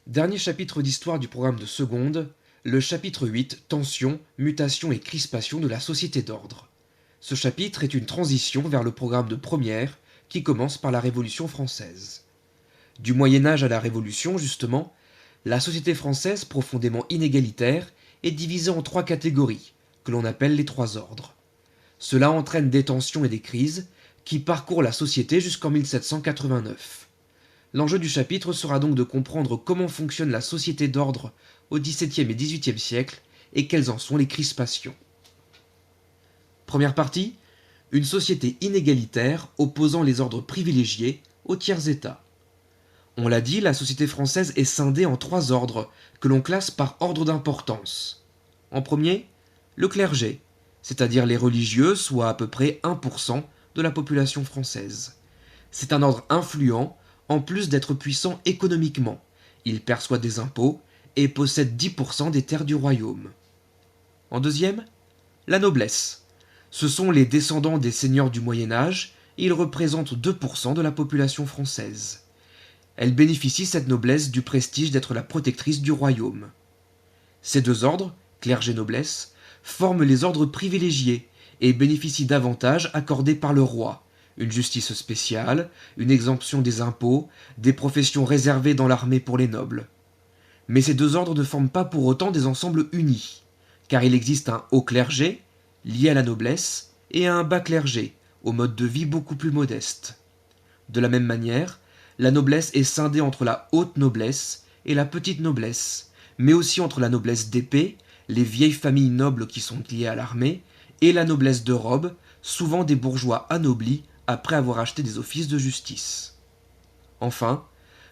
Dernier chapitre d'histoire du programme de seconde, le chapitre 8, Tensions, mutations et crispations de la société d'ordre. Ce chapitre est une transition vers le programme de première qui commence par la Révolution française. Du Moyen Âge à la Révolution, justement, la société française, profondément inégalitaire, est divisée en trois catégories, que l'on appelle les trois ordres. Cela entraîne des tensions et des crises qui parcourent la société jusqu'en 1789. L'enjeu du chapitre sera donc de comprendre comment fonctionne la société d'ordre au XVIIe et XVIIIe siècle et quelles en sont les crispations. Première partie, une société inégalitaire opposant les ordres privilégiés aux tiers-états. On l'a dit, la société française est scindée en trois ordres que l'on classe par ordre d'importance. En premier, le clergé, c'est-à-dire les religieux, soit à peu près 1% de la population française. C'est un ordre influent, en plus d'être puissant économiquement. Il perçoit des impôts et possède 10% des terres du royaume. En deuxième, la noblesse. Ce sont les descendants des seigneurs du Moyen Âge, et ils représentent 2% de la population française. Elle bénéficie, cette noblesse, du prestige d'être la protectrice du royaume. Ces deux ordres, clergé-noblesse, forment les ordres privilégiés et bénéficient d'avantages accordés par le roi, une justice spéciale, une exemption des impôts, des professions réservées dans l'armée pour les nobles. Mais ces deux ordres ne forment pas pour autant des ensembles unis, car il existe un haut clergé, lié à la noblesse, et un bas clergé, au mode de vie beaucoup plus modeste. De la même manière, la noblesse est scindée entre la haute noblesse et la petite noblesse, mais aussi entre la noblesse d'épée, les vieilles familles nobles qui sont liées à l'armée, et la noblesse de robe, souvent des bourgeois anoblis après avoir acheté des offices de justice. Enfin,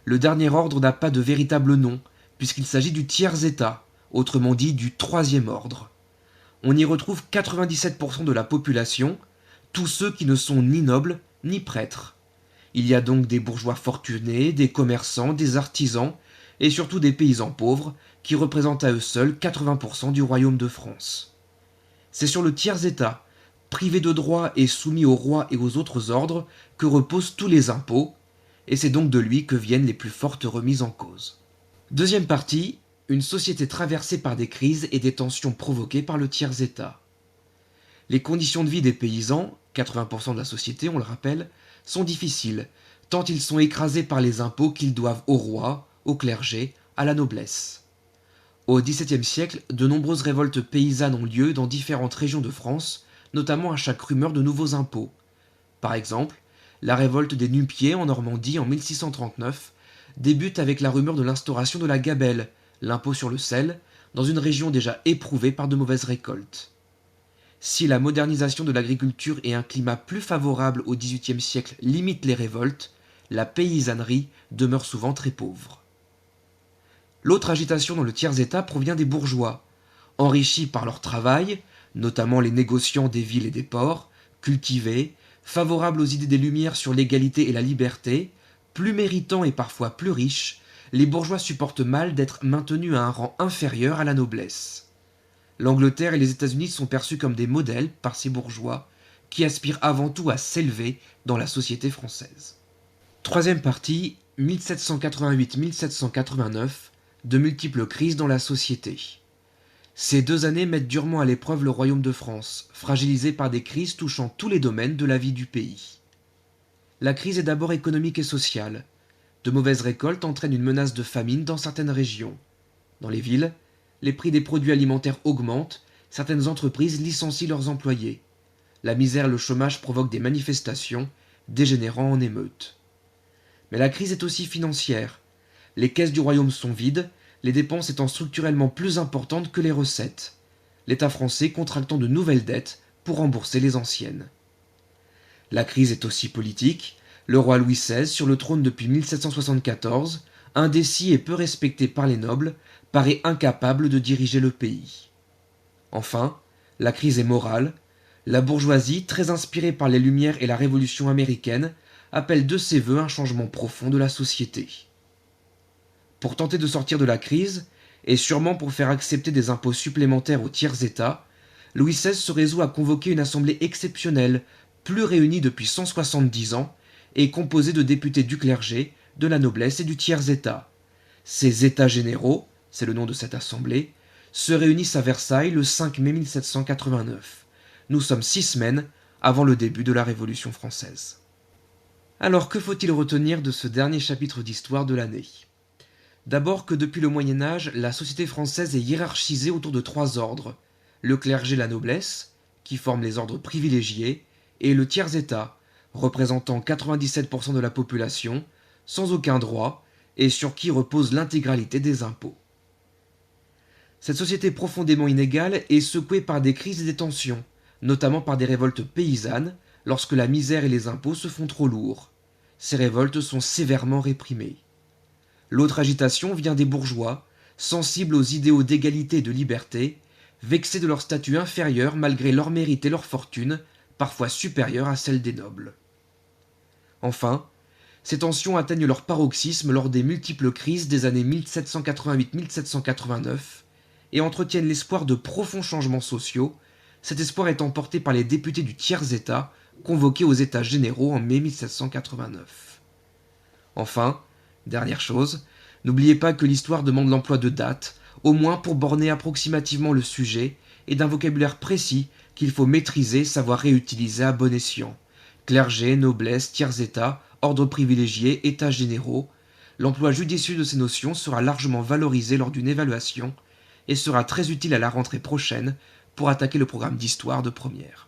le dernier ordre n'a pas de véritable nom, puisqu'il s'agit du tiers-état, autrement dit du troisième ordre. On y retrouve 97% de la population, tous ceux qui ne sont ni nobles ni prêtres. Il y a donc des bourgeois fortunés, des commerçants, des artisans, et surtout des paysans pauvres, qui représentent à eux seuls 80% du royaume de France. C'est sur le tiers-état, privé de droits et soumis au roi et aux autres ordres, que reposent tous les impôts, et c'est donc de lui que viennent les plus fortes remises en cause. Deuxième partie, une société traversée par des crises et des tensions provoquées par le tiers-état. Les conditions de vie des paysans, 80% de la société, on le rappelle, sont difficiles, tant ils sont écrasés par les impôts qu'ils doivent au roi, au clergé, à la noblesse. Au XVIIe siècle, de nombreuses révoltes paysannes ont lieu dans différentes régions de France, notamment à chaque rumeur de nouveaux impôts. Par exemple, la révolte des Nu-Pieds en Normandie en 1639 débute avec la rumeur de l'instauration de la gabelle, l'impôt sur le sel, dans une région déjà éprouvée par de mauvaises récoltes. Si la modernisation de l'agriculture et un climat plus favorable au XVIIIe siècle limitent les révoltes, la paysannerie demeure souvent très pauvre. L'autre agitation dans le tiers-état provient des bourgeois. Enrichis par leur travail, notamment les négociants des villes et des ports, cultivés, favorables aux idées des Lumières sur l'égalité et la liberté, plus méritants et parfois plus riches, les bourgeois supportent mal d'être maintenus à un rang inférieur à la noblesse. L'Angleterre et les États-Unis sont perçus comme des modèles par ces bourgeois qui aspirent avant tout à s'élever dans la société française. Troisième partie, 1788-1789, de multiples crises dans la société. Ces 2 années mettent durement à l'épreuve le royaume de France, fragilisé par des crises touchant tous les domaines de la vie du pays. La crise est d'abord économique et sociale. De mauvaises récoltes entraînent une menace de famine dans certaines régions. Dans les villes, les prix des produits alimentaires augmentent, certaines entreprises licencient leurs employés. La misère et le chômage provoquent des manifestations, dégénérant en émeutes. Mais la crise est aussi financière. Les caisses du royaume sont vides, les dépenses étant structurellement plus importantes que les recettes, l'État français contractant de nouvelles dettes pour rembourser les anciennes. La crise est aussi politique. Le roi Louis XVI, sur le trône depuis 1774, indécis et peu respecté par les nobles, paraît incapable de diriger le pays. Enfin, la crise est morale. La bourgeoisie, très inspirée par les Lumières et la Révolution américaine, appelle de ses vœux un changement profond de la société. Pour tenter de sortir de la crise, et sûrement pour faire accepter des impôts supplémentaires aux tiers-États, Louis XVI se résout à convoquer une assemblée exceptionnelle, plus réunie depuis 170 ans, et composée de députés du clergé, de la noblesse et du tiers-État. Ces États généraux, c'est le nom de cette assemblée, se réunissent à Versailles le 5 mai 1789. Nous sommes 6 semaines avant le début de la Révolution française. Alors que faut-il retenir de ce dernier chapitre d'histoire de l'année? D'abord que depuis le Moyen Âge, la société française est hiérarchisée autour de 3 ordres: le clergé, la noblesse, qui forment les ordres privilégiés, et le tiers-état, représentant 97% de la population, sans aucun droit, et sur qui repose l'intégralité des impôts. Cette société profondément inégale est secouée par des crises et des tensions, notamment par des révoltes paysannes, lorsque la misère et les impôts se font trop lourds. Ces révoltes sont sévèrement réprimées. L'autre agitation vient des bourgeois, sensibles aux idéaux d'égalité et de liberté, vexés de leur statut inférieur malgré leur mérite et leur fortune, parfois supérieure à celle des nobles. Enfin, ces tensions atteignent leur paroxysme lors des multiples crises des années 1788-1789 et entretiennent l'espoir de profonds changements sociaux, cet espoir étant porté par les députés du tiers-État convoqués aux États généraux en mai 1789. Enfin, dernière chose, n'oubliez pas que l'histoire demande l'emploi de dates, au moins pour borner approximativement le sujet, et d'un vocabulaire précis qu'il faut maîtriser, savoir réutiliser à bon escient. Clergé, noblesse, tiers-état, ordre privilégié, états généraux. L'emploi judicieux de ces notions sera largement valorisé lors d'une évaluation et sera très utile à la rentrée prochaine pour attaquer le programme d'histoire de première.